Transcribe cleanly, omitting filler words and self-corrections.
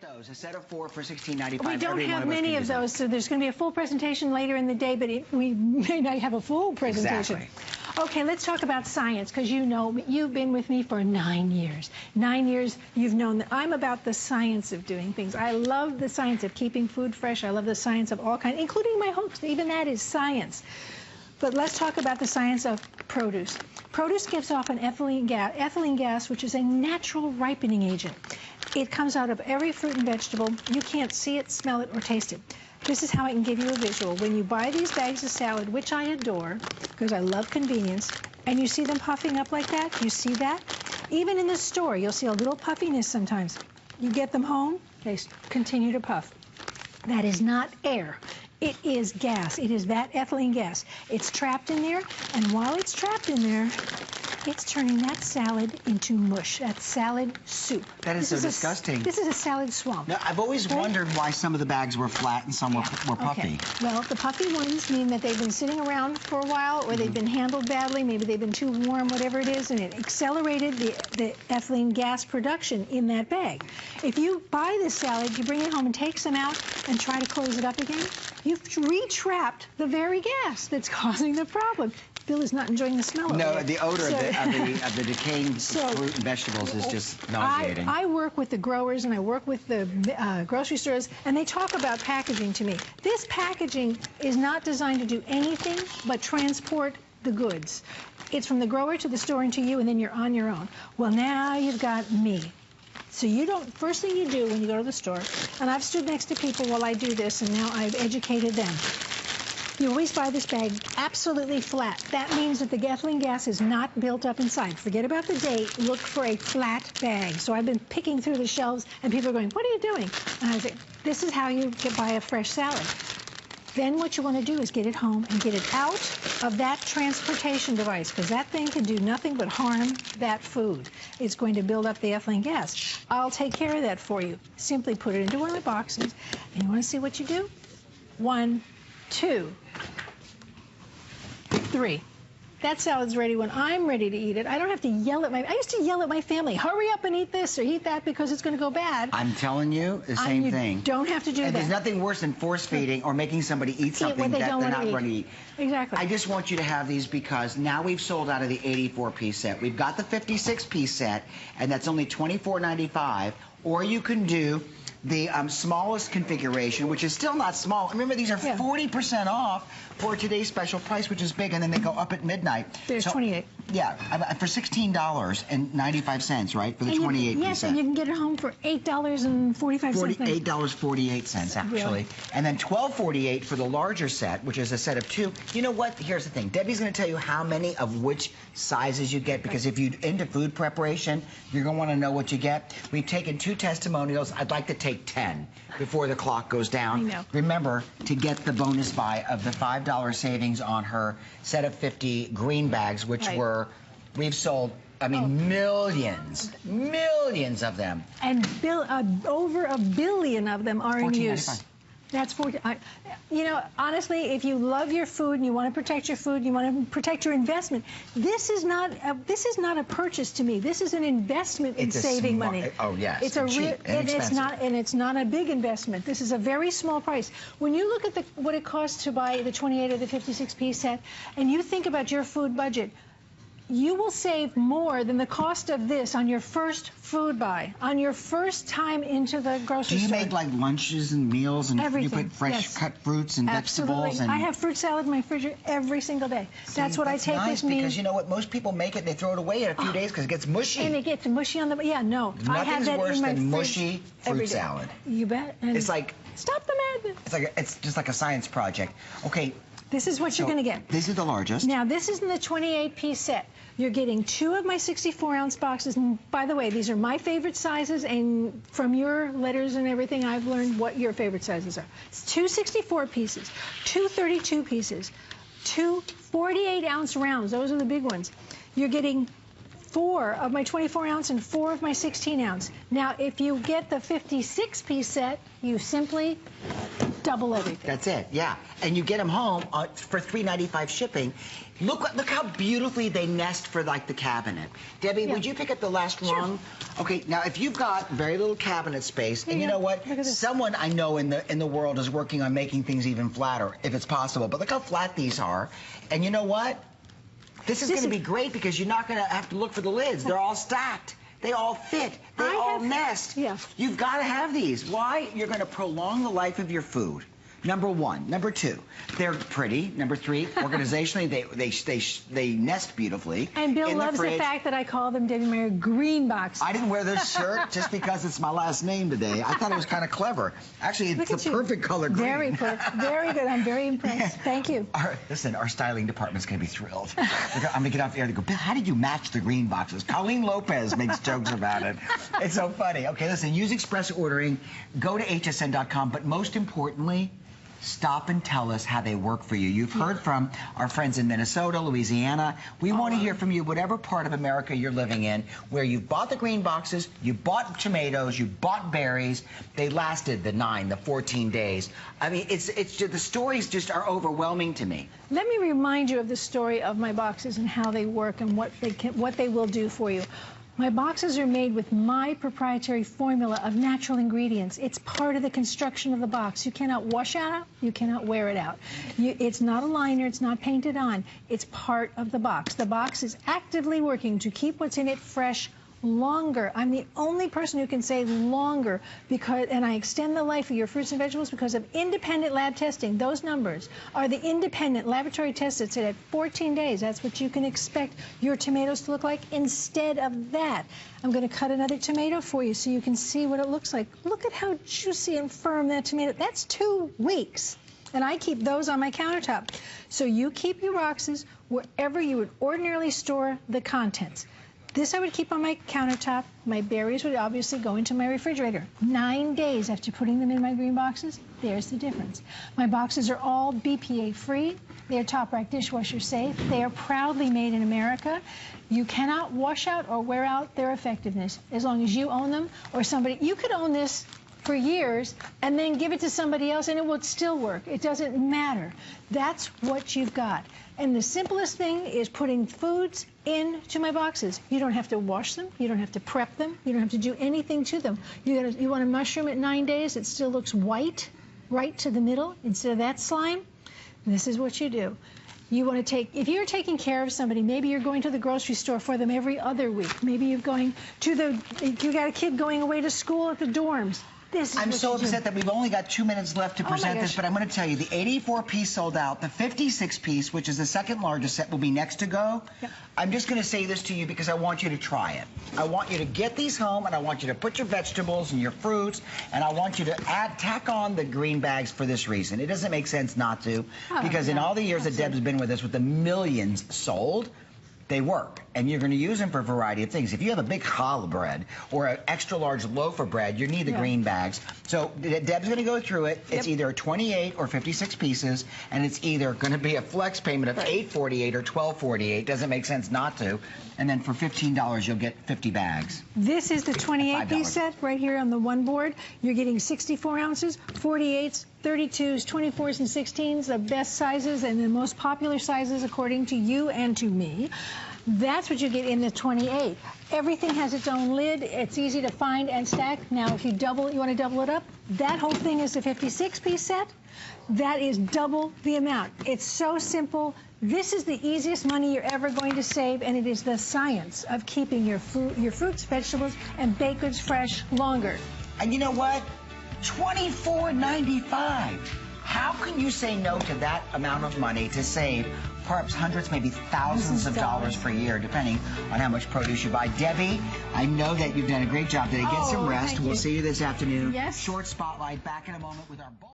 get those. A set of 4 for $16.95. We don't have many of those, so there's going to be a full presentation later in the day, but we may not have a full presentation. Exactly. Okay, let's talk about science, because you know, you've been with me for 9 years. 9 years, you've known that I'm about the science of doing things. I love the science of keeping food fresh. I love the science of all kinds, including my hopes. Even that is science. But let's talk about the science of produce. Produce gives off an ethylene gas, which is a natural ripening agent. It comes out of every fruit and vegetable. You can't see it, smell it, or taste it. This is how I can give you a visual. When you buy these bags of salad, which I adore, because I love convenience, and you see them puffing up like that, you see that? Even in the store, you'll see a little puffiness sometimes. You get them home, they continue to puff. That is not air. It is gas. It is that ethylene gas. It's trapped in there, and while it's trapped in there, it's turning that salad into mush, that salad soup. That is so disgusting. This is a salad swamp. Now, I've always wondered why some of the bags were flat and some were puffy. Okay. Well, the puffy ones mean that they've been sitting around for a while, or they've been handled badly, maybe they've been too warm, whatever it is, and it accelerated the ethylene gas production in that bag. If you buy this salad, you bring it home and take some out and try to close it up again, you've retrapped the very gas that's causing the problem. Bill is not enjoying the smell of it. No, the odor of the decaying fruit and vegetables is just nauseating. I work with the growers and I work with the grocery stores, and they talk about packaging to me. This packaging is not designed to do anything but transport the goods. It's from the grower to the store and to you, and then you're on your own. Well, now you've got me. So you don't, first thing you do when you go to the store, and I've stood next to people while I do this, and now I've educated them. You always buy this bag absolutely flat. That means that the ethylene gas is not built up inside. Forget about the date. Look for a flat bag. So I've been picking through the shelves, and people are going, what are you doing? And I say, this is how you buy a fresh salad. Then what you want to do is get it home and get it out of that transportation device, because that thing can do nothing but harm that food. It's going to build up the ethylene gas. I'll take care of that for you. Simply put it into one of my boxes, and you want to see what you do? 1, 2, 3. That salad's ready when I'm ready to eat it. I don't have to yell at I used to yell at my family, hurry up and eat this or eat that because it's going to go bad. I'm telling you the same thing. You don't have to do that. And there's nothing worse than force feeding or making somebody eat something that they're not going to eat. Exactly. I just want you to have these because now we've sold out of the 84-piece set. We've got the 56-piece set, and that's only $24.95. Or you can do the smallest configuration, which is still not small. Remember, these are 40% off for today's special price, which is big, and then they go up at midnight. There's 28. Yeah, for $16.95, right, for the 28-piece set. Yes, and you can get it home for $8.45. $8.48, actually. Really? And then $12.48 for the larger set, which is a set of 2. You know what? Here's the thing. Debbie's going to tell you how many of which sizes you get, because if you're into food preparation, you're going to want to know what you get. We've taken 2 testimonials. I'd like to take 10 before the clock goes down. I know. Remember to get the bonus buy of the $5 savings on her set of 50 green bags, which we've sold, I mean, millions of them. And over 1 billion of them are in use. That's 40. You know, honestly, if you love your food and you want to protect your food, you want to protect your investment, this is not a purchase to me. This is an investment in saving money. Oh yes, it's cheap and it's not a big investment. This is a very small price. When you look at what it costs to buy the 28 or the 56-piece set, and you think about your food budget, you will save more than the cost of this on your first food buy, on your first time into the grocery store. Do you make like lunches and meals and everything? You put fresh cut fruits and vegetables? And I have fruit salad in my refrigerator every single day. That's what I take nice with me. Because you know what? Most people make it, they throw it away in a few days because it gets mushy. And it gets mushy on the, Nothing's worse than mushy fruit salad. You bet. And it's like, stop the madness. It's just like a science project. Okay. This is what you're going to get. These are the largest. Now, this is in the 28-piece set. You're getting 2 of my 64-ounce boxes. And by the way, these are my favorite sizes. And from your letters and everything, I've learned what your favorite sizes are. It's 2 64 pieces, 2 32 pieces, 2 48-ounce rounds. Those are the big ones. You're getting 4 of my 24-ounce and 4 of my 16-ounce. Now, if you get the 56-piece set, you simply double everything. That's it, yeah. And you get them home for $3.95 shipping. Look how beautifully they nest for like the cabinet. Debbie, would you pick up the last rung? Okay, now if you've got very little cabinet space, and you know what? Someone I know in the world is working on making things even flatter, if it's possible. But look how flat these are. And you know what? This is going to be great because you're not going to have to look for the lids. They're all stacked. They all fit. They all nest. Yeah. You've got to have these. Why? You're going to prolong the life of your food. Number one. Number two, they're pretty. Number three, organizationally, they nest beautifully. And Bill loves the fact that I call them Debbie Meyer GreenBoxes. I didn't wear this shirt just because it's my last name today. I thought it was kind of clever. Actually, it's the perfect color green. Very good. Very good. I'm very impressed. Thank you. Listen, our styling department's going to be thrilled. I'm going to get off the air and go, Bill, how did you match the green boxes? Colleen Lopez makes jokes about it. It's so funny. Okay, listen, use express ordering. Go to hsn.com. But most importantly, stop and tell us how they work for you. You've heard from our friends in Minnesota, Louisiana. We want to hear from you, whatever part of America you're living in, where you've bought the green boxes, you bought tomatoes, you bought berries. They lasted the 9, the 14 days. I mean, it's just, the stories just are overwhelming to me. Let me remind you of the story of my boxes and how they work and what they will do for you. My boxes are made with my proprietary formula of natural ingredients. It's part of the construction of the box. You cannot wash it out. You cannot wear it out. It's not a liner. It's not painted on. It's part of the box. The box is actively working to keep what's in it fresh longer. I'm the only person who can say longer, and I extend the life of your fruits and vegetables because of independent lab testing. Those numbers are the independent laboratory tests that said at 14 days, that's what you can expect your tomatoes to look like. Instead of that, I'm going to cut another tomato for you so you can see what it looks like. Look at how juicy and firm that tomato. That's 2 weeks. And I keep those on my countertop. So you keep your boxes wherever you would ordinarily store the contents. This I would keep on my countertop. My berries would obviously go into my refrigerator. 9 days after putting them in my green boxes, there's the difference. My boxes are all BPA free. They are top rack dishwasher safe. They are proudly made in America. You cannot wash out or wear out their effectiveness as long as you own them or somebody. You could own this for years and then give it to somebody else and it would still work. It doesn't matter. That's what you've got. And the simplest thing is putting foods into my boxes. You don't have to wash them. You don't have to prep them. You don't have to do anything to them. You want a mushroom at 9 days, it still looks white, right to the middle, instead of that slime. This is what you do. You want to take, if you're taking care of somebody, maybe you're going to the grocery store for them every other week. Maybe you're going to you got a kid going away to school at the dorms. I'm so upset that we've only got 2 minutes left to present this, but I'm going to tell you, the 84-piece sold out. The 56-piece, which is the second largest set, will be next to go. Yep. I'm just going to say this to you because I want you to try it. I want you to get these home, and I want you to put your vegetables and your fruits, and I want you to tack on the green bags for this reason. It doesn't make sense not to, because in all the years that Deb's been with us, with the millions sold, they work, and you're going to use them for a variety of things. If you have a big challah bread or an extra large loaf of bread, you need the green bags. So Deb's going to go through it. It's either 28 or 56 pieces, and it's either going to be a flex payment of $8.48 or $12.48. Doesn't make sense not to. And then for $15, you'll get 50 bags. This is the 28-piece set right here on the one board. You're getting 64 ounces, 48s, 32s, 24s, and 16s, the best sizes and the most popular sizes according to you and to me. That's what you get in the 28. Everything has its own lid. It's easy to find and stack. Now, if you want to double it up, that whole thing is a 56-piece set. That is double the amount. It's so simple. This is the easiest money you're ever going to save, and it is the science of keeping your fruits, vegetables, and baked goods fresh longer. And you know what? $24.95. How can you say no to that amount of money to save perhaps hundreds, maybe thousands of dollars per year, depending on how much produce you buy? Debbie, I know that you've done a great job today. Get some rest. We'll see you this afternoon. Yes. Short spotlight. Back in a moment with our